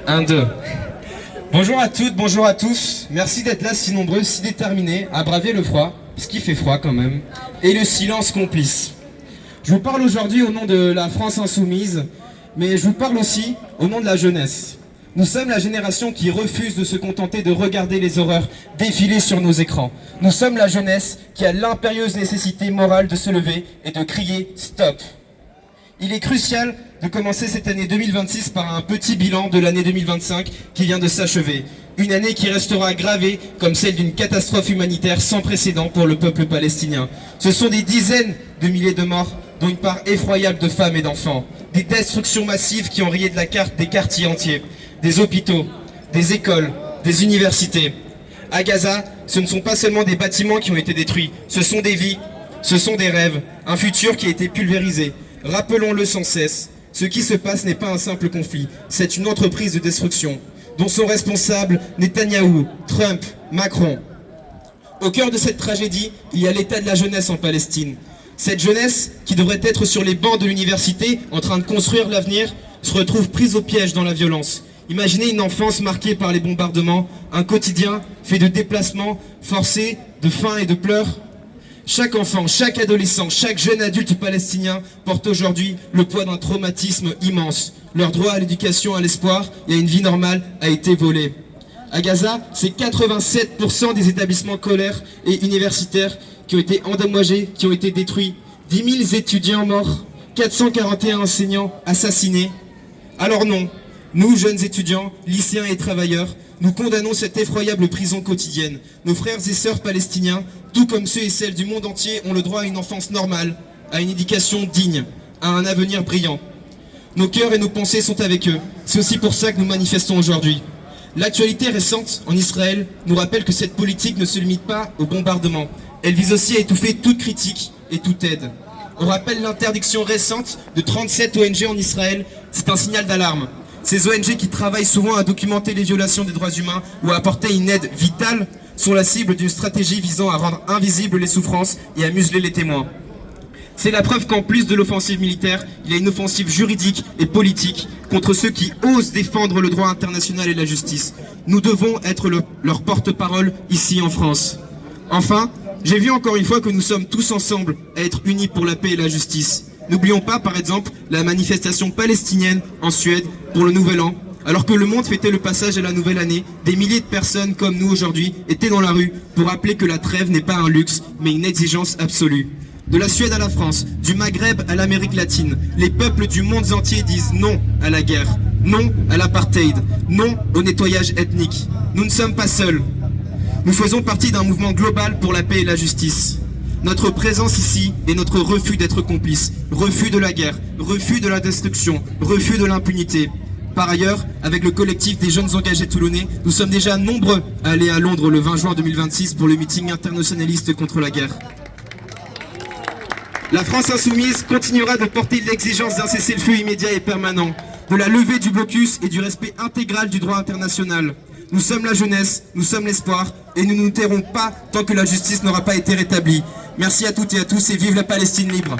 Un, deux. Bonjour à toutes, bonjour à tous. Merci d'être là si nombreux, si déterminés à braver le froid, parce qu'il fait froid quand même, et le silence complice. Je vous parle aujourd'hui au nom de la France insoumise, mais je vous parle aussi au nom de la jeunesse. Nous sommes la génération qui refuse de se contenter de regarder les horreurs défiler sur nos écrans. Nous sommes la jeunesse qui a l'impérieuse nécessité morale de se lever et de crier « Stop ». Il est crucial de commencer cette année 2026 par un petit bilan de l'année 2025 qui vient de s'achever. Une année qui restera gravée comme celle d'une catastrophe humanitaire sans précédent pour le peuple palestinien. Ce sont des dizaines de milliers de morts, dont une part effroyable de femmes et d'enfants. Des destructions massives qui ont rayé de la carte des quartiers entiers, des hôpitaux, des écoles, des universités. À Gaza, ce ne sont pas seulement des bâtiments qui ont été détruits, ce sont des vies, ce sont des rêves, un futur qui a été pulvérisé. Rappelons-le sans cesse, ce qui se passe n'est pas un simple conflit, c'est une entreprise de destruction, dont sont responsables Netanyahou, Trump, Macron. Au cœur de cette tragédie, il y a l'état de la jeunesse en Palestine. Cette jeunesse, qui devrait être sur les bancs de l'université, en train de construire l'avenir, se retrouve prise au piège dans la violence. Imaginez une enfance marquée par les bombardements, un quotidien fait de déplacements forcés, de faim et de pleurs. Chaque enfant, chaque adolescent, chaque jeune adulte palestinien porte aujourd'hui le poids d'un traumatisme immense. Leur droit à l'éducation, à l'espoir et à une vie normale a été volé. À Gaza, c'est 87% des établissements scolaires et universitaires qui ont été endommagés, qui ont été détruits. 10 000 étudiants morts, 441 enseignants assassinés. Alors non, nous, jeunes étudiants, lycéens et travailleurs, nous condamnons cette effroyable prison quotidienne. Nos frères et sœurs palestiniens, tout comme ceux et celles du monde entier, ont le droit à une enfance normale, à une éducation digne, à un avenir brillant. Nos cœurs et nos pensées sont avec eux. C'est aussi pour ça que nous manifestons aujourd'hui. L'actualité récente en Israël nous rappelle que cette politique ne se limite pas au bombardement. Elle vise aussi à étouffer toute critique et toute aide. On rappelle l'interdiction récente de 37 ONG en Israël. C'est un signal d'alarme. Ces ONG qui travaillent souvent à documenter les violations des droits humains ou à apporter une aide vitale sont la cible d'une stratégie visant à rendre invisibles les souffrances et à museler les témoins. C'est la preuve qu'en plus de l'offensive militaire, il y a une offensive juridique et politique contre ceux qui osent défendre le droit international et la justice. Nous devons être leur porte-parole ici en France. Enfin, j'ai vu encore une fois que nous sommes tous ensemble à être unis pour la paix et la justice. N'oublions pas, par exemple, la manifestation palestinienne en Suède pour le Nouvel An. Alors que le monde fêtait le passage à la nouvelle année, des milliers de personnes comme nous aujourd'hui étaient dans la rue pour rappeler que la trêve n'est pas un luxe, mais une exigence absolue. De la Suède à la France, du Maghreb à l'Amérique latine, les peuples du monde entier disent non à la guerre, non à l'apartheid, non au nettoyage ethnique. Nous ne sommes pas seuls. Nous faisons partie d'un mouvement global pour la paix et la justice. Notre présence ici est notre refus d'être complice, refus de la guerre, refus de la destruction, refus de l'impunité. Par ailleurs, avec le collectif des jeunes engagés toulonnais, nous sommes déjà nombreux à aller à Londres le 20 juin 2026 pour le meeting internationaliste contre la guerre. La France insoumise continuera de porter l'exigence d'un cessez-le-feu immédiat et permanent, de la levée du blocus et du respect intégral du droit international. Nous sommes la jeunesse, nous sommes l'espoir et nous ne nous tairons pas tant que la justice n'aura pas été rétablie. Merci à toutes et à tous et vive la Palestine libre.